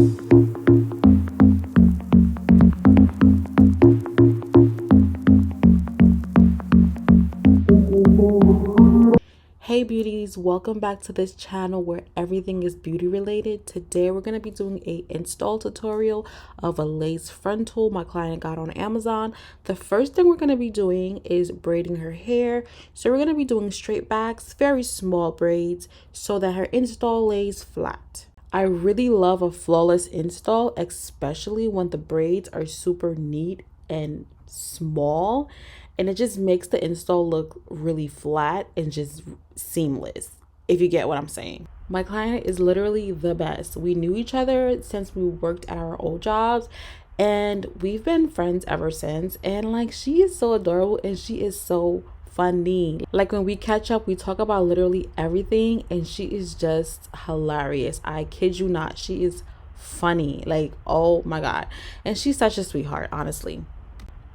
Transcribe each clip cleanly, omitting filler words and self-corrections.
Hey beauties, welcome back to this channel where everything is beauty related. Today we're going to be doing a install tutorial of a lace frontal my client got on Amazon. The first thing we're going to be doing is braiding her hair. So we're going to be doing straight backs, very small braids, so that her install lays flat. I really love a flawless install, especially when the braids are super neat and small, and it just makes the install look really flat and just seamless, if you get what I'm saying. My client is literally the best. We knew each other since we worked at our old jobs, and we've been friends ever since. And like, she is so adorable and she is so funny. Like, when we catch up, we talk about literally everything, and she is just hilarious. I kid you not, she is funny. Like, oh my god. And she's such a sweetheart, honestly.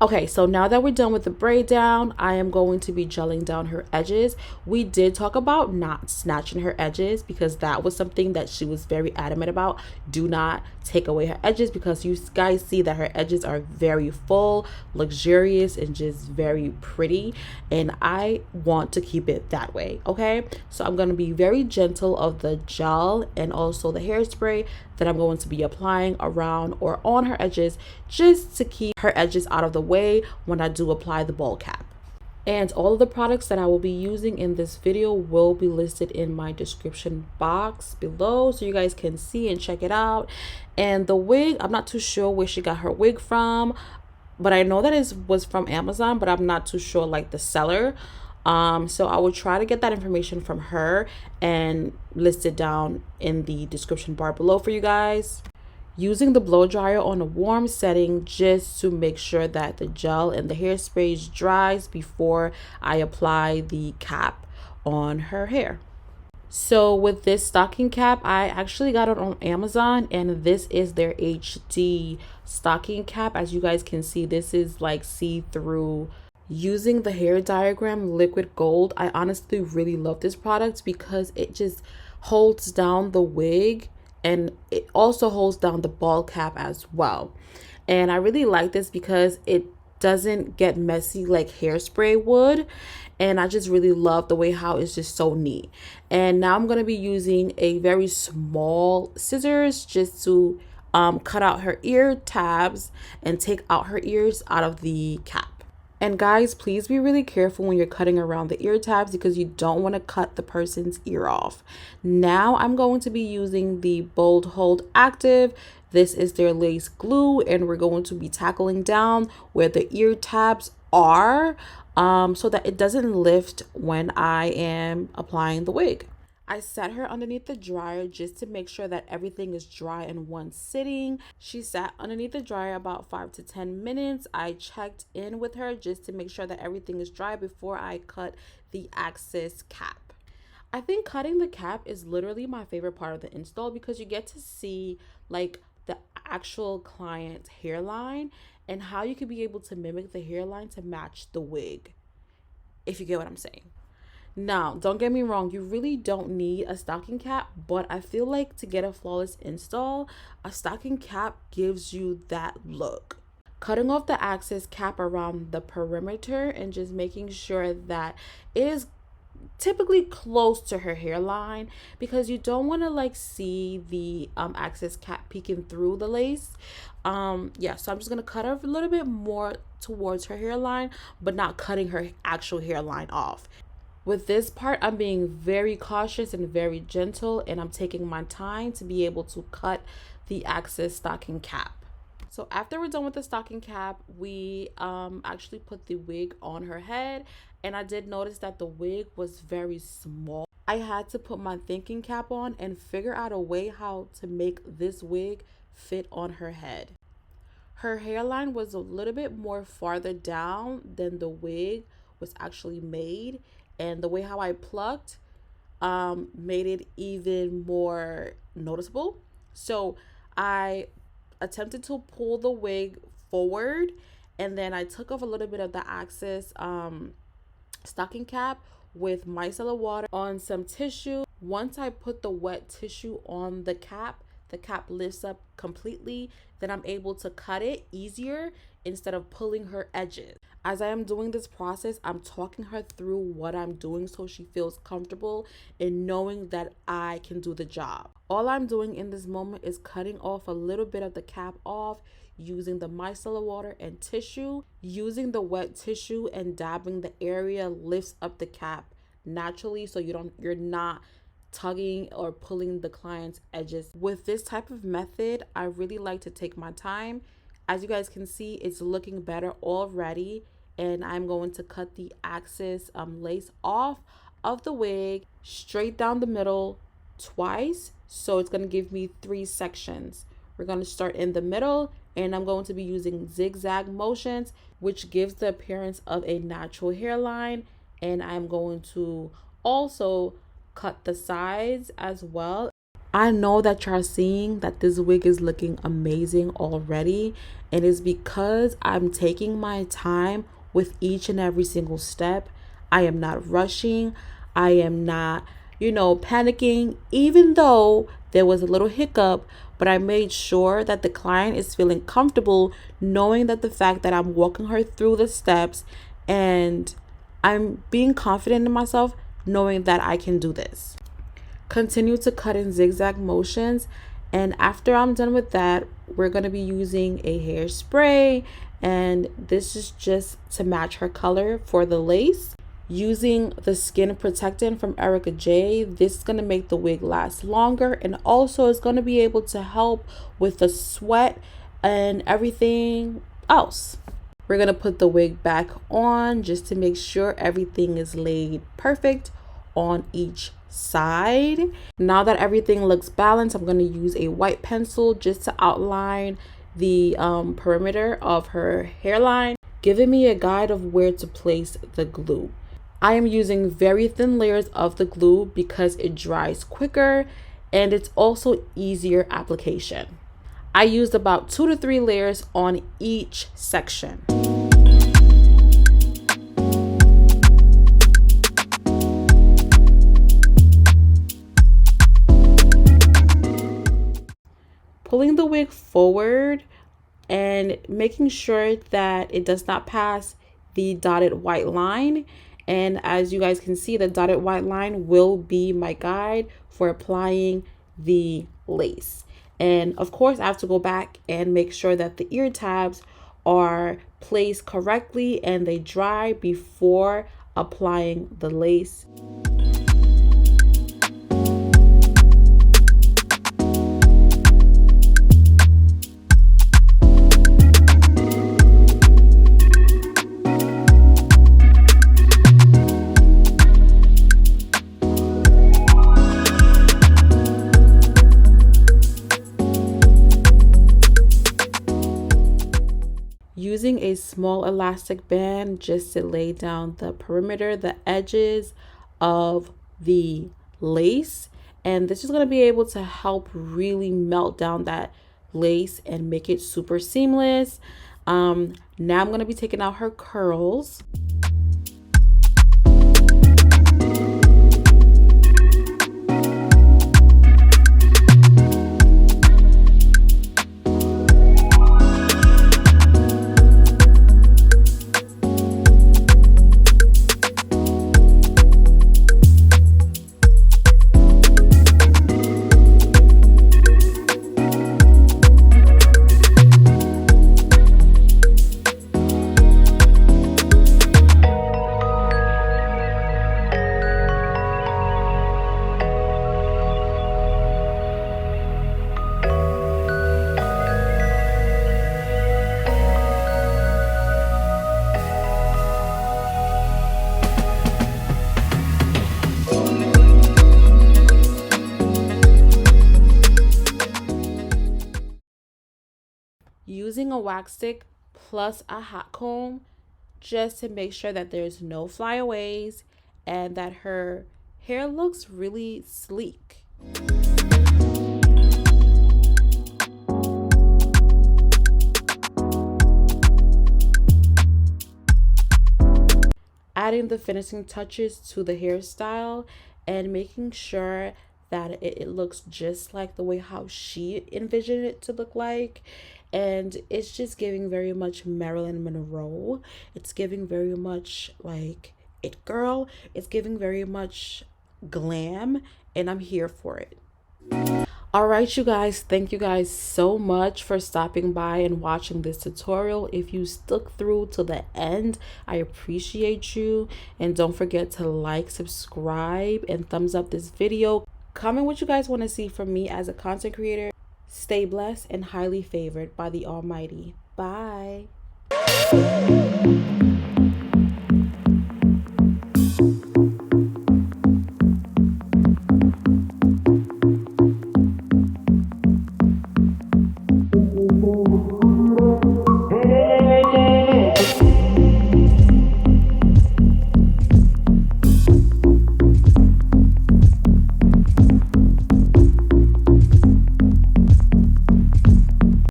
Okay, so now that we're done with the braid down, I am going to be gelling down her edges. We did talk about not snatching her edges because that was something that she was very adamant about. Do not take away her edges, because you guys see that her edges are very full, luxurious, and just very pretty. And I want to keep it that way, okay? So I'm going to be very gentle of the gel and also the hairspray that I'm going to be applying around or on her edges, just to keep her edges out of the way when I do apply the ball cap. And all of the products that I will be using in this video will be listed in my description box below, so you guys can see and check it out. And the wig, I'm not too sure where she got her wig from, but I know that it was from Amazon, but I'm not too sure like the seller. So I will try to get that information from her and list it down in the description bar below for you guys. Using the blow dryer on a warm setting just to make sure that the gel and the hairspray dries before I apply the cap on her hair. So with this stocking cap, I actually got it on Amazon, and this is their HD stocking cap. As you guys can see, this is like see-through. Using the hair diagram liquid gold, I honestly really love this product because it just holds down the wig, and it also holds down the ball cap as well. And I really like this because it doesn't get messy like hairspray would, and I just really love the way how it's just so neat. And now I'm going to be using a very small scissors just to cut out her ear tabs and take out her ears out of the cap. And guys, please be really careful when you're cutting around the ear tabs, because you don't want to cut the person's ear off. Now I'm going to be using the Bold Hold Active. This is their lace glue, and we're going to be tackling down where the ear tabs are, so that it doesn't lift when I am applying the wig. I set her underneath the dryer just to make sure that everything is dry in one sitting. She sat underneath the dryer about 5 to 10 minutes. I checked in with her just to make sure that everything is dry before I cut the access cap. I think cutting the cap is literally my favorite part of the install, because you get to see like the actual client's hairline and how you could be able to mimic the hairline to match the wig, if you get what I'm saying. Now, don't get me wrong, you really don't need a stocking cap, but I feel like to get a flawless install, a stocking cap gives you that look. Cutting off the access cap around the perimeter and just making sure that it is typically close to her hairline, because you don't want to like see the access cap peeking through the lace. Yeah, so I'm just gonna cut her a little bit more towards her hairline, but not cutting her actual hairline off. With this part, I'm being very cautious and very gentle, and I'm taking my time to be able to cut the access stocking cap. So after we're done with the stocking cap, we actually put the wig on her head, and I did notice that the wig was very small. I had to put my thinking cap on and figure out a way how to make this wig fit on her head. Her hairline was a little bit more farther down than the wig was actually made, and the way how I plucked made it even more noticeable. So I attempted to pull the wig forward, and then I took off a little bit of the access stocking cap with micellar water on some tissue. Once I put the wet tissue on the cap, the cap lifts up completely, then I'm able to cut it easier instead of pulling her edges. As I am doing this process, I'm talking her through what I'm doing so she feels comfortable in knowing that I can do the job. All I'm doing in this moment is cutting off a little bit of the cap off using the micellar water and tissue. Using the wet tissue and dabbing the area lifts up the cap naturally, so you're not tugging or pulling the client's edges. With this type of method, I really like to take my time. As you guys can see, it's looking better already, and I'm going to cut the excess lace off of the wig straight down the middle twice, so it's going to give me 3 sections. We're going to start in the middle, and I'm going to be using zigzag motions, which gives the appearance of a natural hairline. And I'm going to also cut the sides as well. I know that you're seeing that this wig is looking amazing already, and it's because I'm taking my time with each and every single step. I am not rushing. I am not, panicking, even though there was a little hiccup, but I made sure that the client is feeling comfortable knowing that the fact that I'm walking her through the steps, and I'm being confident in myself knowing that I can do this. Continue to cut in zigzag motions, and after I'm done with that, we're going to be using a hairspray, and this is just to match her color for the lace. Using the skin protectant from Erica J, this is going to make the wig last longer, and also is going to be able to help with the sweat and everything else. We're going to put the wig back on just to make sure everything is laid perfect on each side. Now that everything looks balanced, I'm going to use a white pencil just to outline the perimeter of her hairline, giving me a guide of where to place the glue. I am using very thin layers of the glue because it dries quicker and it's also easier application. I used about 2 to 3 layers on each section. Pulling the wig forward and making sure that it does not pass the dotted white line. And as you guys can see, the dotted white line will be my guide for applying the lace. And of course, I have to go back and make sure that the ear tabs are placed correctly and they dry before applying the lace. Using a small elastic band just to lay down the perimeter, the edges of the lace. And this is going to be able to help really melt down that lace and make it super seamless. Now I'm going to be taking out her curls. Using a wax stick plus a hot comb just to make sure that there's no flyaways and that her hair looks really sleek. Adding the finishing touches to the hairstyle and making sure that it looks just like the way how she envisioned it to look like. And it's just giving very much Marilyn Monroe. It's giving very much like It Girl. It's giving very much glam, and I'm here for it. All right, you guys, thank you guys so much for stopping by and watching this tutorial. If you stuck through to the end, I appreciate you. And don't forget to like, subscribe, and thumbs up this video. Comment what you guys want to see from me as a content creator. Stay blessed and highly favored by the Almighty. Bye.